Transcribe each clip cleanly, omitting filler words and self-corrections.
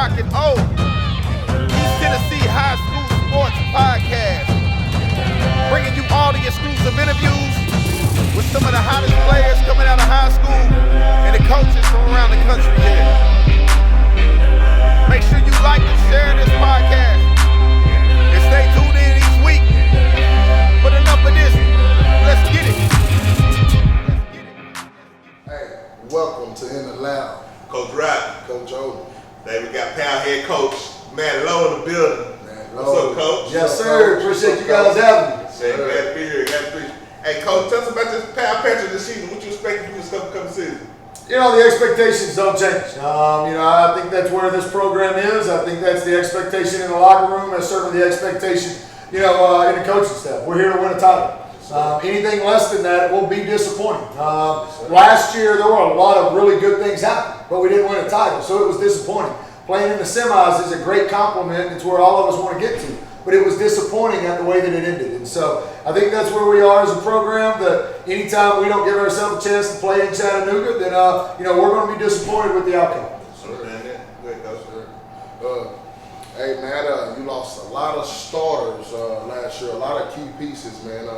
rocking East Tennessee High School Sports Podcast, bringing you all the exclusive interviews with some of the hottest players coming out of high school and the coaches from around the country here. Make sure you like and share this podcast and stay tuned in each week. But enough of this, let's get it. Hey, welcome to In the Loud. Coach Rock. Coach Odin. Hey, we got Powell head coach, man, Lowe in the building. What's up, Coach? Yes, sir. Appreciate you guys having me. Hey, glad to be here. Glad to be here. Hey, Coach, tell us about this Powell Patrick this season. What you expecting from this coming season? You know, the expectations don't change. I think that's where this program is. I think that's the expectation in the locker room. That's certainly the expectation, in the coaching staff. We're here to win a title. Anything less than that will be disappointing. Last year, there were a lot of really good things happening, but we didn't win a title, so it was disappointing. Playing in the semis is a great compliment. It's where all of us want to get to. But it was disappointing at the way that it ended. And so I think that's where we are as a program, that anytime we don't give ourselves a chance to play in Chattanooga, then, we're going to be disappointed with the outcome. Hey, man, you lost a lot of starters last year, a lot of key pieces, man.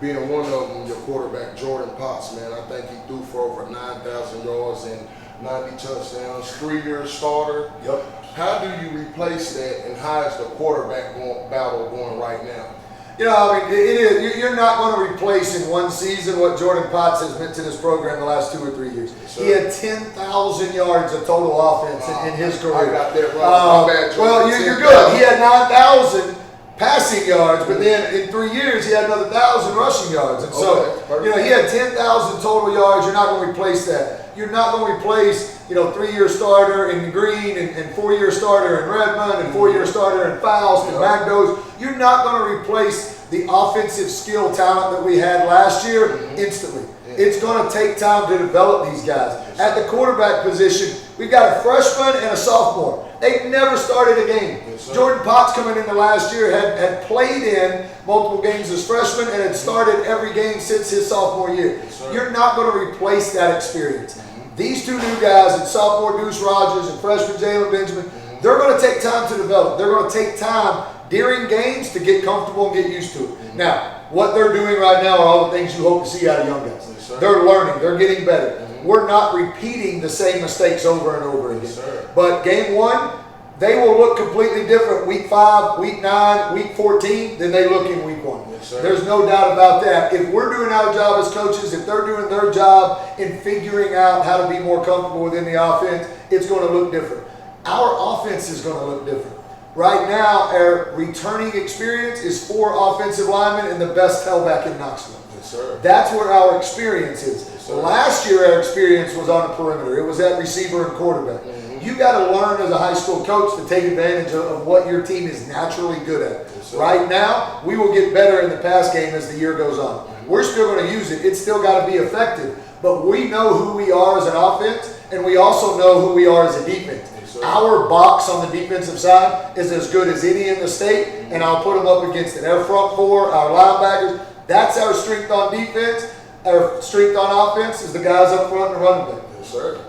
Being one of them, your quarterback, Jordan Potts, man, I think he threw for over 9,000 yards and 90 touchdowns, 3-year starter. Yep. How do you replace that, and how is the quarterback battle going right now? It is. You're not going to replace in one season what Jordan Potts has meant to this program the last 2 or 3 years. He had 10,000 yards of total offense in his career. I got that wrong. My bad, well, you're good. He had 9,000 passing yards, but then in 3 years he had another 1,000 rushing yards. And so, he had 10,000 total yards. You're not going to replace that. You're not going to replace, 3-year starter in Green and 4-year starter in Redmond and 4-year starter in Faust and Magdos. You're not going to replace the offensive skill talent that we had last year instantly. It's going to take time to develop these guys. At the quarterback position, we've got a freshman and a sophomore. They've never started a game. Jordan Potts coming into last year had played in multiple games as freshman and had started every game since his sophomore year. You're not going to replace that experience. These two new guys, and sophomore Deuce Rogers and freshman Jalen Benjamin, they're going to take time to develop. They're going to take time during games to get comfortable and get used to it. Now, what they're doing right now are all the things you hope to see out of young guys. They're learning. They're getting better. We're not repeating the same mistakes over and over again. But game 1, they will look completely different week 5, week 9, week 14 than they look in week 1. There's no doubt about that. If we're doing our job as coaches, if they're doing their job in figuring out how to be more comfortable within the offense, it's going to look different. Our offense is going to look different. Right now, our returning experience is 4 offensive linemen and the best tailback in Knoxville. That's where our experience is. Last year, our experience was on the perimeter. It was at receiver and quarterback. You got to learn as a high school coach to take advantage of what your team is naturally good at. Right now, we will get better in the pass game as the year goes on. We're still going to use it. It's still got to be effective. But we know who we are as an offense, and we also know who we are as a defense. Our box on the defensive side is as good as any in the state, and I'll put them up against it. Our front 4, our linebackers, that's our strength on defense. Our strength on offense is the guys up front and the running back. Yes, sir.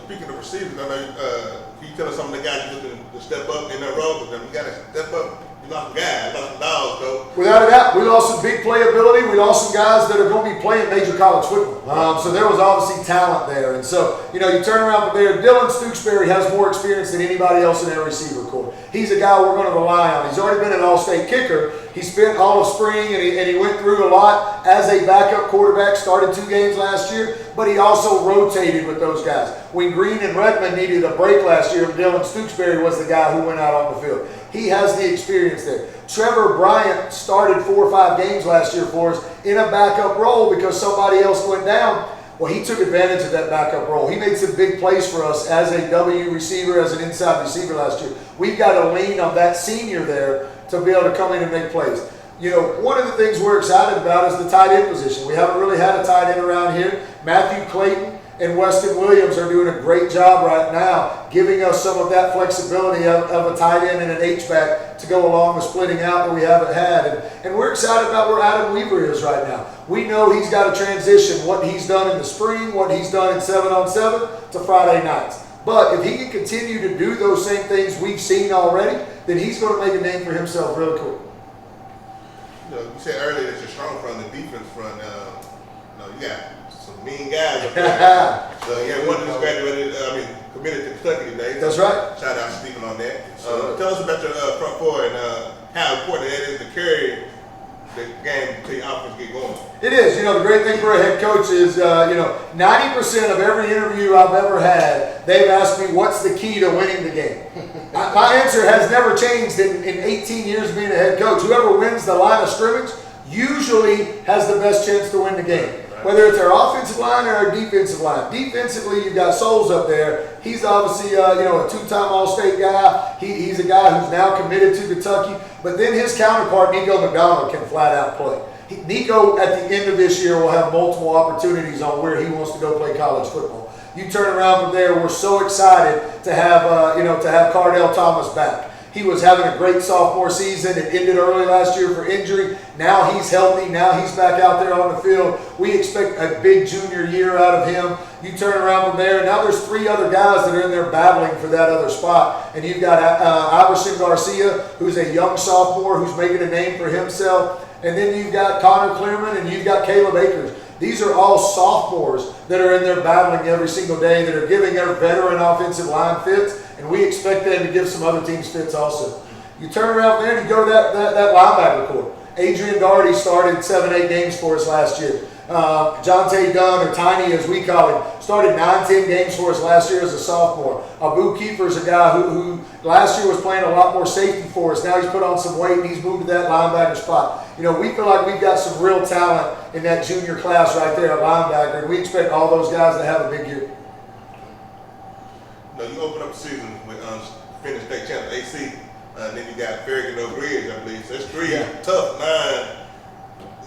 Speaking of receivers, I know, can you tell us some of the guys you're looking to step up in that role? Because we got to step up. You lost some guys, you lost some dogs, though. Without a doubt, we lost some big playability. We lost some guys that are going to be playing major college football. So there was obviously talent there. And so, you turn around from there. Dylan Stooksbury has more experience than anybody else in their receiver corps. He's a guy we're going to rely on. He's already been an all-state kicker. He spent all of spring, and he went through a lot as a backup quarterback, started 2 games last year, but he also rotated with those guys. When Green and Redmond needed a break last year, Dylan Stooksbury was the guy who went out on the field. He has the experience there. Trevor Bryant started 4 or 5 games last year for us in a backup role because somebody else went down. Well, he took advantage of that backup role. He made some big plays for us as a W receiver, as an inside receiver last year. We've got to lean on that senior there to be able to come in and make plays. One of the things we're excited about is the tight end position. We haven't really had a tight end around here. Matthew Clayton and Weston Williams are doing a great job right now, giving us some of that flexibility of a tight end and an H-back to go along with splitting out that we haven't had. And we're excited about where Adam Weaver is right now. We know he's got to transition what he's done in the spring, what he's done in 7-on-7 to Friday nights. But if he can continue to do those same things we've seen already, then he's going to make a name for himself real quick. You said earlier that you're strong from the defense front. You got some mean guys up there. So one just graduated, committed to Kentucky today. That's right. Shout out to Stephen on that. Tell us about your front four and how important that is to carry the game until your offense get going. It is. The great thing for a head coach is, 90% of every interview I've ever had, they've asked me, what's the key to winning the game? My answer has never changed in 18 years of being a head coach. Whoever wins the line of scrimmage usually has the best chance to win the game. Right. Whether it's our offensive line or our defensive line. Defensively, you've got Souls up there. He's obviously, a two-time All-State guy. He's a guy who's now committed to Kentucky. But then his counterpart, Nikko McDonald, can flat-out play. Nikko, at the end of this year, will have multiple opportunities on where he wants to go play college football. You turn around from there, we're so excited to have, Cardell Thomas back. He was having a great sophomore season. It ended early last year for injury. Now he's healthy. Now he's back out there on the field. We expect a big junior year out of him. You turn around from there. Now there's 3 other guys that are in there battling for that other spot. And you've got Iverson Garcia, who's a young sophomore who's making a name for himself. And then you've got Connor Clearman and you've got Caleb Akers. These are all sophomores that are in there battling every single day, that are giving their veteran offensive line fits, and we expect them to give some other teams fits also. You turn around there and you go to that linebacker corps. Adrian Doherty started 7-8 games for us last year. Jonte Dunn, or Tiny as we call him, started 9-10 games for us last year as a sophomore. Abu Kiefer's a guy who last year was playing a lot more safety for us. Now he's put on some weight and he's moved to that linebacker spot. We feel like we've got some real talent in that junior class right there at linebacker, and we expect all those guys to have a big year. You open up the season with finish state champ AC, then you got Farragut Bridge, I believe. So it's 3 tough,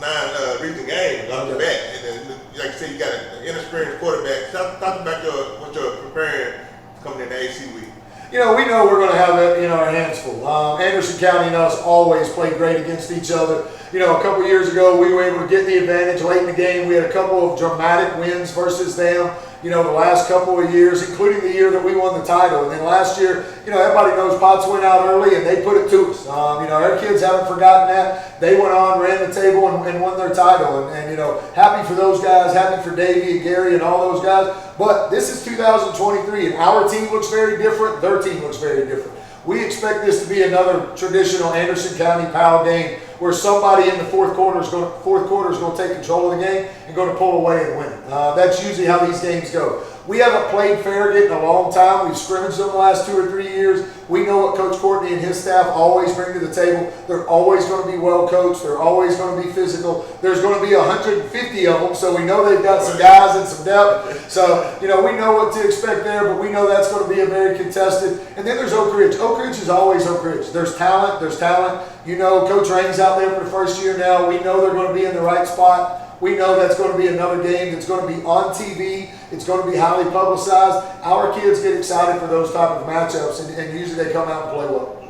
nine region games off the bat, and then like you said, you got an inexperienced quarterback. Talk about what you're preparing coming in the AC week. We know we're going to have our hands full. Anderson County and us always play great against each other. A couple years ago, we were able to get the advantage late in the game. We had a couple of dramatic wins versus them, the last couple of years, including the year that we won the title. And then last year, everybody knows Potts went out early and they put it to us. Our kids haven't forgotten that. They went on, ran the table, and won their title. And happy for those guys, happy for Davey and Gary and all those guys. But this is 2023, and our team looks very different. Their team looks very different. We expect this to be another traditional Anderson County Powell game where somebody in the fourth quarter is going to take control of the game and going to pull away and win it. That's usually how these games go. We haven't played Farragut in a long time. We've scrimmaged them the last 2 or 3 years. We know what Coach Courtney and his staff always bring to the table. They're always going to be well coached. They're always going to be physical. There's going to be 150 of them, so we know they've got some guys and some depth. So, we know what to expect there, but we know that's going to be a very contested. And then there's Oak Ridge. Oak Ridge is always Oak Ridge. There's talent. Coach Rain's out there for the first year now. We know they're going to be in the right spot. We know that's going to be another game that's going to be on TV. It's going to be highly publicized. Our kids get excited for those type of matchups, and usually they come out and play well.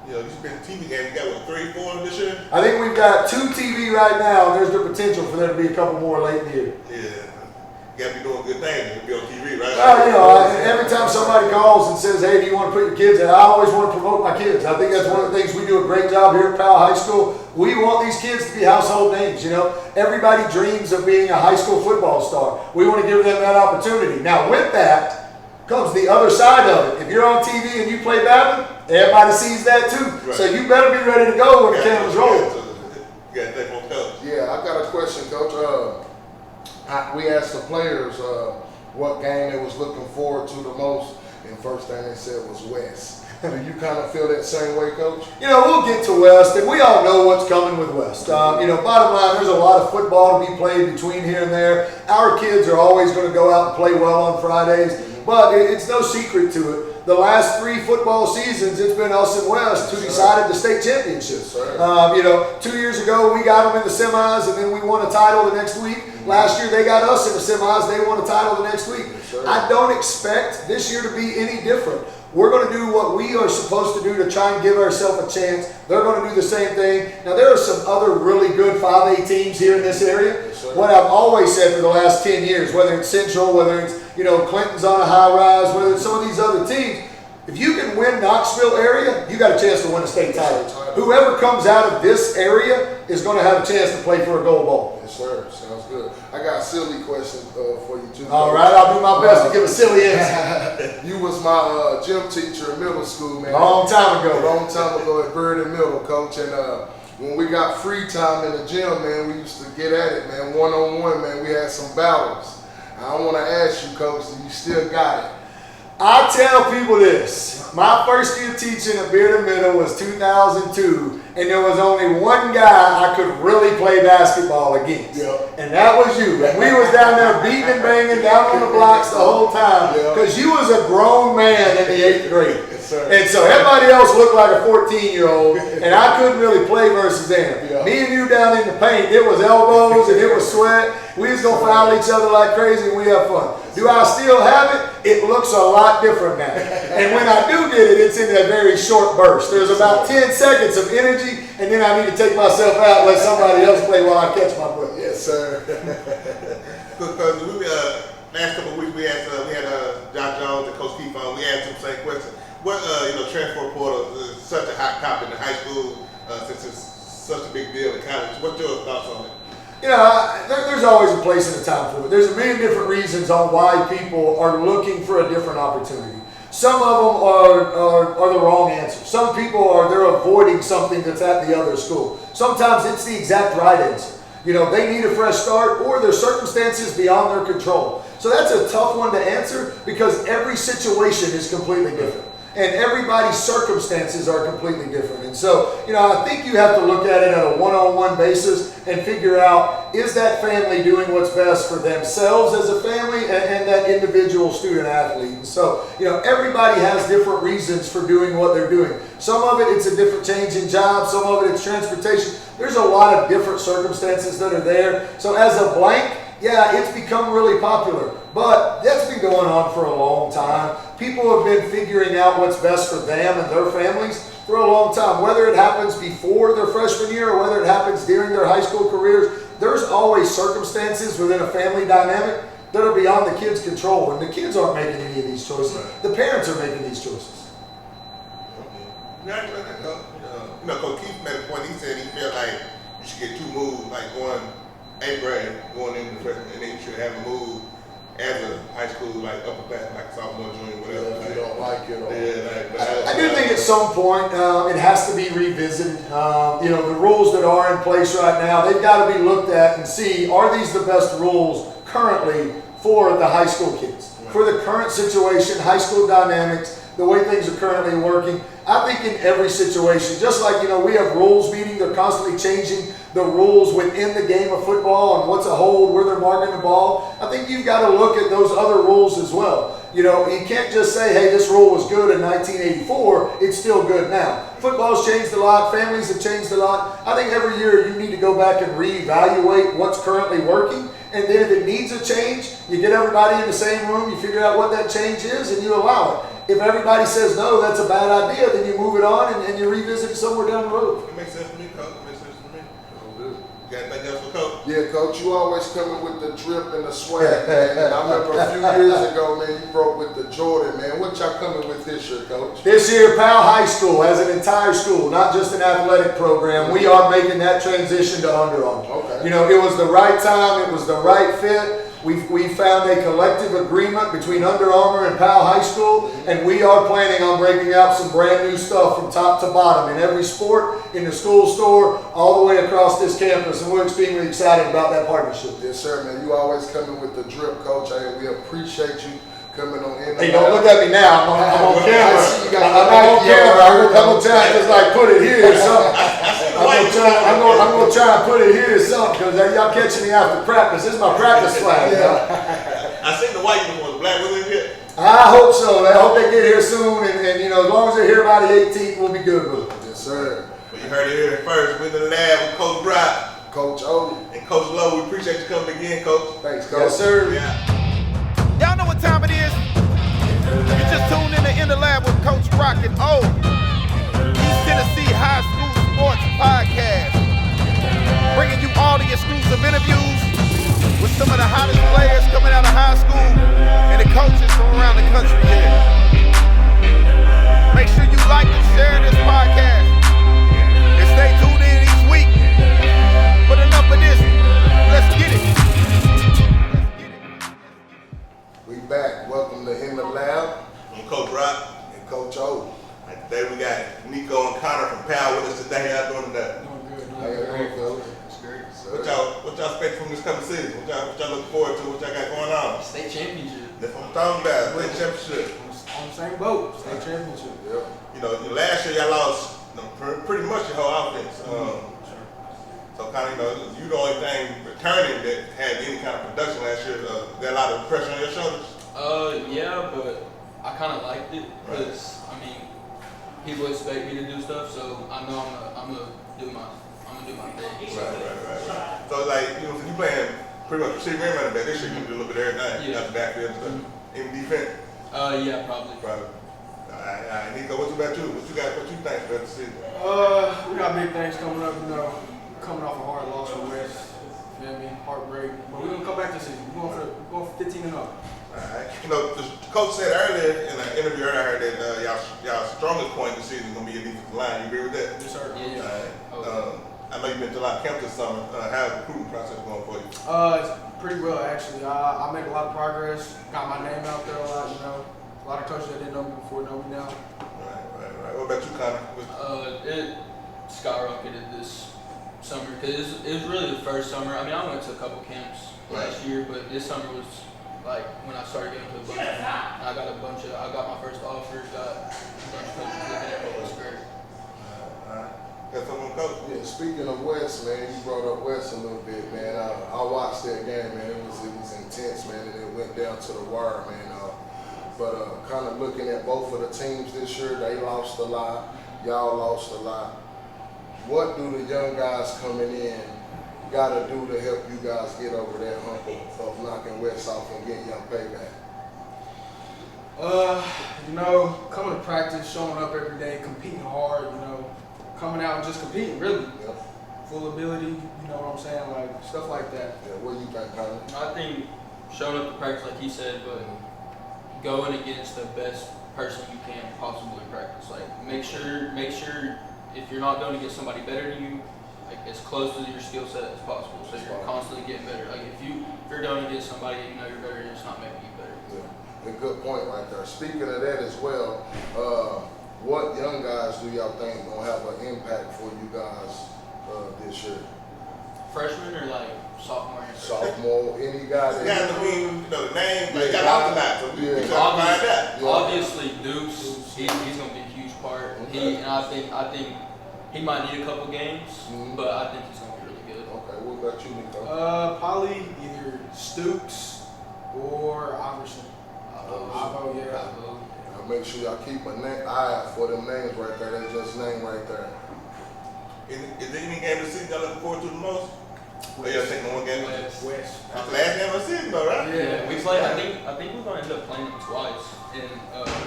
This has been a TV game. You got, 3, 4 this year? I think we've got 2 TV right now, and there's the potential for there to be a couple more late in the year. Yeah. You got to be doing good things to be on TV, right? Every time somebody calls and says, hey, do you want to put your kids in? I always want to promote my kids. I think that's one of the things we do a great job here at Powell High School. We want these kids to be household names, Everybody dreams of being a high school football star. We want to give them that opportunity. Now, with that comes the other side of it. If you're on TV and you play badly, everybody sees that too. Right. So you better be ready to go when the cameras roll. Yeah, I got a question, Coach. We asked the players what game they was looking forward to the most, and first thing they said was West. Do you kind of feel that same way, Coach? We'll get to West, and we all know what's coming with West. Bottom line, there's a lot of football to be played between here and there. Our kids are always going to go out and play well on Fridays, but it's no secret to it. The last 3 football seasons, it's been us and West who decided the state championships. 2 years ago, we got them in the semis, and then we won a title the next week. Last year, they got us in the semis. They won a title the next week. I don't expect this year to be any different. We're going to do what we are supposed to do to try and give ourselves a chance. They're going to do the same thing. Now, there are some other really good 5A teams here in this area. What I've always said for the last 10 years, whether it's Central, whether it's Clinton's on a high rise, whether it's some of these other teams. If you can win Knoxville area, you got a chance to win a state title. Whoever comes out of this area is going to have a chance to play for a gold ball. Yes, sir. Sounds good. I got a silly question for you too. All right, I'll do my best to give a silly answer. You was my gym teacher in middle school, man. Long time ago. A long time ago at Bird Middle, Coach. And when we got free time in the gym, man, we used to get at it, man. One-on-one, man. We had some battles. I want to ask you, Coach, do you still got it? I tell people this. My first year teaching at Bearden Middle was 2002, and there was only one guy I could really play basketball against. Yep. And that was you. And we was down there beating and banging down on the blocks the whole time because you was a grown man in the 8th grade. Yes, sir. And so everybody else looked like a 14-year-old, and I couldn't really play versus them. Yeah. Me and you down in the paint, it was elbows and it was sweat. We was going to foul each other like crazy and we have fun. Do I still have it? It looks a lot different now. And when I do get it, it's in a very short burst. There's about 10 seconds of energy, and then I need to take myself out and let somebody else play while I catch my breath. Yes, sir. Because last couple of weeks we had Josh Jones and Coach Keefe on. We asked them the same question. What transfer portal is such a hot topic in high school since it's such a big deal in college. What's your thoughts on it? There's always a place and a time for it. There's a million different reasons on why people are looking for a different opportunity. Some of them are the wrong answer. Some people they're avoiding something that's at the other school. Sometimes it's the exact right answer. They need a fresh start, or their circumstances beyond their control. So that's a tough one to answer because every situation is completely different. And everybody's circumstances are completely different. And so, I think you have to look at it at a one-on-one basis and figure out, is that family doing what's best for themselves as a family and that individual student athlete? And so, everybody has different reasons for doing what they're doing. Some of it, it's a different change in job. Some of it, it's transportation. There's a lot of different circumstances that are there. So as a blank, yeah, it's become really popular, but that's been going on for a long time. People have been figuring out what's best for them and their families for a long time. Whether it happens before their freshman year or whether it happens during their high school careers, there's always circumstances within a family dynamic that are beyond the kids' control, and the kids aren't making any of these choices. The parents are making these choices. Coach Keefe made a point. He said he felt like you should get 2 moves, like going 8th grade, going into the freshman, and then you should have a move as a high school, like upper class, like sophomore, junior, whatever. Yeah, if you don't like it. I do think at some point it has to be revisited. The rules that are in place right now, they've got to be looked at and see, are these the best rules currently for the high school kids? Right. For the current situation, high school dynamics, the way things are currently working. I think in every situation, just like, we have rules meeting, they're constantly changing the rules within the game of football and what's a hold, where they're marking the ball. I think you've got to look at those other rules as well. You can't just say, hey, this rule was good in 1984, it's still good now. Football's changed a lot, families have changed a lot. I think every year you need to go back and reevaluate what's currently working, and then if it needs a change, you get everybody in the same room, you figure out what that change is, and you allow it. If everybody says no, that's a bad idea, then you move it on and you revisit it somewhere down the road. It makes sense to me, Coach. It makes sense to me. You got anything else for Coach? Yeah, Coach, you always coming with the drip and the swag, man. And I remember a few years ago, man, you broke with the Jordan, man. What y'all coming with this year, Coach? This year, Powell High School, as an entire school, not just an athletic program, we are making that transition to Under Armour. Okay. It was the right time, it was the right fit. We found a collective agreement between Under Armour and Powell High School, and we are planning on breaking out some brand new stuff from top to bottom in every sport, in the school store, all the way across this campus, and we're extremely excited about that partnership. Yes, sir, man. You always coming with the drip, Coach. We appreciate you coming on in. Hey, don't look at me now. I'm on camera. I'm on camera. I'm gonna try to just put it here or something. I'm gonna try and put it here or something because y'all catching me after practice. This is my practice flag. I seen the white uniforms. Black was in here. I hope so. I hope they get here soon, and as long as they're here by the 18th, we'll be good with it. Yes, sir. Well, you heard it here first. We're in the lab with Coach Brock, Coach O, and Coach Lowe. We appreciate you coming again, Coach. Thanks, Coach. Yes, sir. Yeah. Y'all know what time it is. You just tuned in the lab with Coach Brock and O. East Tennessee High School Sports Podcast. Bringing you all the exclusive interviews with some of the hottest players coming out of high school and the like and share this podcast. And stay tuned in each week. But enough of this. Let's get it. We back. Welcome to In the Lab. I'm Coach Rock. And Coach O. And today we got Nikko and Connor from Powell with us today. How y'all doing today? How you doing, Coach? That's great. What y'all expect from this coming season? What y'all look forward to? What y'all got going on? State championship. That's what I'm talking about. State championship. On the same boat, state championship. Yep. You know, last year y'all lost pretty much your whole offense. So kind of, you the only thing returning that had any kind of production last year. Got a lot of pressure on your shoulders. Yeah, but I kind of liked it because I mean, people expect me to do stuff, so I know I'm gonna do my thing. Right. So like, you playing pretty much receiver and running back. This year you can do a little bit of everything. Yeah. Out the backfield and stuff. Even defense. Yeah, probably. Probably. All right, Nikko, what about you? What you think about the season? We got big things coming up, coming off a hard loss from West. You know what I mean? Heartbreak. But we're gonna come back this season. We're going for 15 and up. Alright. The coach said earlier in an interview earlier that y'all strongest point this season is gonna be your defensive line. You agree with that? Yes, sir. Yeah. Alright. I know you've been to a lot of camps this summer. How's the recruiting process going for you? It's pretty well actually. I make a lot of progress. Got my name out there a lot. A lot of coaches that didn't know me before know me now. Right. What about you, Connor? It skyrocketed this summer because it was really the first summer. I mean, I went to a couple camps last year, but this summer was like when I started getting to a bunch. I got my first offer. Got a bunch of coaches looking at me. It was great. Got someone, coach? Yeah, speaking of West, man, you brought up West a little bit, man. I watched that game, man. It was intense, man, and it went down to the wire, man. But kind of looking at both of the teams this year, they lost a lot. Y'all lost a lot. What do the young guys coming in got to do to help you guys get over that hump of knocking West off and getting your payback? Coming to practice, showing up every day, competing hard, coming out and just competing, really. Yep. Full ability, you know what I'm saying? Like, stuff like that. Yeah, what do you think, Connor? I think showing up to practice like he said, but going against the best person you can possibly practice. Like make sure if you're not going to get somebody better than you, like as close to your skill set as possible. So you're constantly getting better. Like if you're going against somebody that you know you're better, it's not making you better. Yeah, a good point right there. Speaking of that as well, what young guys do y'all think gonna have an impact for you guys this year? Freshman or like sophomore? Sophomore, any guys? Yeah, the name, the name, got out the lot, so we try to find that. Obviously, Dukes, he's going to be a huge part. Okay. And I think he might need a couple games, but I think he's going to be really good. Okay, what about you, Nikko? Probably either Stooks or Iverson. Ivo, yeah. Now make sure y'all keep an eye out for them names right there. That's just name right there. Is there any game this season y'all looking forward to the most? Or y'all taking one game? West. That's the last game of the season though, right? Yeah, we play. I think we're going to end up playing them twice. And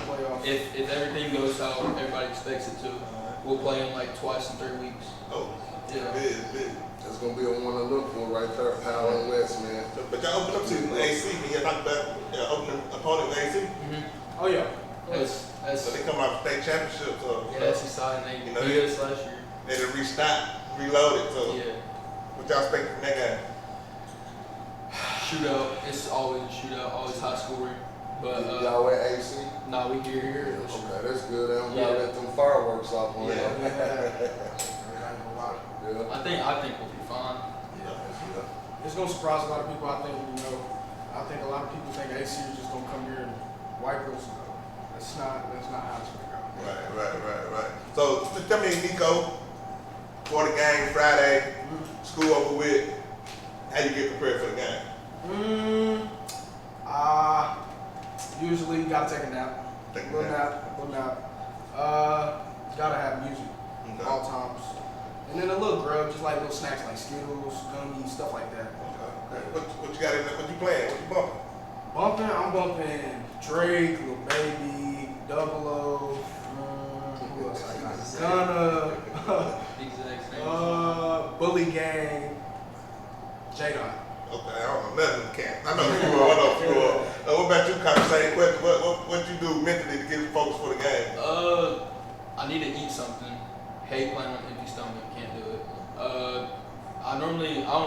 Playoffs. if everything goes how everybody expects it to, we'll play them like twice in 3 weeks. Oh, Yeah. big. That's gonna be a one to look for right there, Powell and West, man. But y'all open up season with AC, and y'all talk about opening opponent with AC. Oh, yeah. So they come out with state championship, so That's exciting. They beat us last year. they done reloaded. So Yeah. what y'all expect from that game? Shootout. It's always a shootout. Always high scoring. But Y'all at AC? nah, we here. Okay, that's good. They don't gotta Yeah. let them fireworks off on Yeah. y'all. Yeah. I think we'll be fine. It's gonna surprise a lot of people. I think a lot of people think AC is just gonna come here and wipe us. That's not how it's gonna go. Right. So tell me, Nikko, for the game Friday, school over with, how you get prepared for the game? Usually gotta take a nap. Take a Little nap. nap. Gotta have music Okay. all times. And then a little grub, just like little snacks like Skittles, gummies, stuff like that. Okay. What you got in there? What you playing? What you bumping? I'm bumping Drake, Lil Baby, Double O, who else I got? Gunna, Bully Gang, J-Dot. Okay, I don't know nothing in the camp. I know a few are. What about you, kind of same question? What you do mentally to get focused for the game? I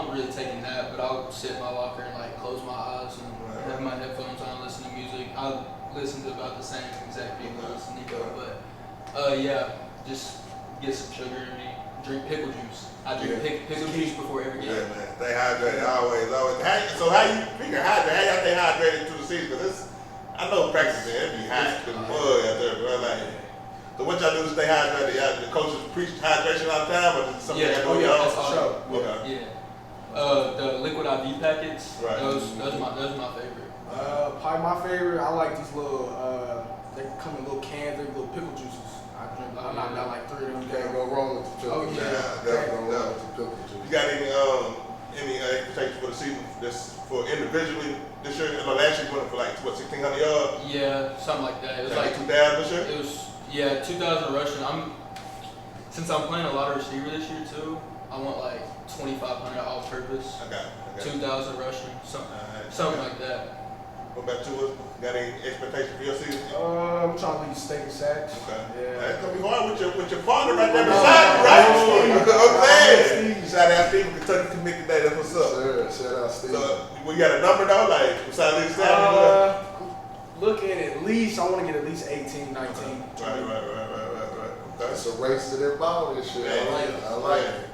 don't really take a nap, but I'll sit in my locker and like close my eyes and have my headphones on, listen to music. I listen to about the same exact people as Nikko, but yeah, just get some sugar in me. Drink pickle juice. I drink pickle juice before every game. Yeah, man. Stay hydrated always. So how you figure hydrated? How y'all stay hydrated through the season? Because I know practicing, it be hot to the mud out there, bro. Like, so what y'all do to stay hydrated? Y'all, the coaches preach hydration all the time, or is it something y'all do y'all own? for sure. Okay. Yeah. The liquid IV packets. Right. Those are my favorite. Probably my favorite. I like these little. They come in little cans. They're little pickle juices. I drink. I knocked out like 3 of them. You can't go wrong with the pickle. Oh, yeah. Can't go wrong with the pickle juice. You got any expectations for the season? This for individually this year? I know last year you went for like what 1,600 yards. Yeah, something like that. It was like 2,000 this year. It was 2,000 rushing. Since I'm playing a lot of receiver this year too, I want like 2,500 all purpose. I got it. 2,000 rushing, something like that. What about you? Got any expectations for your season? I'm trying to lead state sacks. Okay. Yeah. That's gonna be hard with your partner right there beside you, right? Okay. Shout out Steve, Kentucky Commit today. That's what's up. Sure, shout out Steve. So we got a number though, like besides Lee Saturday. Looking at least, I want to get at least 18, 19. Right. Okay. It's a race to their ball this year. I like it. I like it.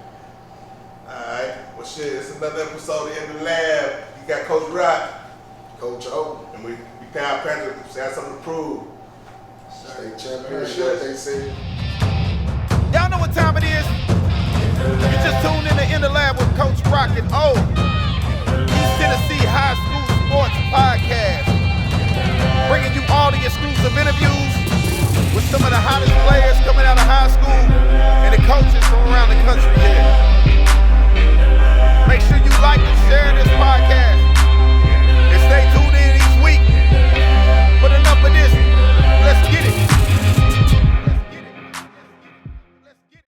Alright. Well shit, it's another episode of In the Lab. You got Coach Rock. Coach O. And we pay our Panthers to have something to prove. State championship, they say. Y'all know what time it is. You just tuned in the lab with Coach Rock and O. East Tennessee High School Sports Podcast. Bringing you all the exclusive interviews with some of the hottest players coming out of high school and the coaches from around the country here.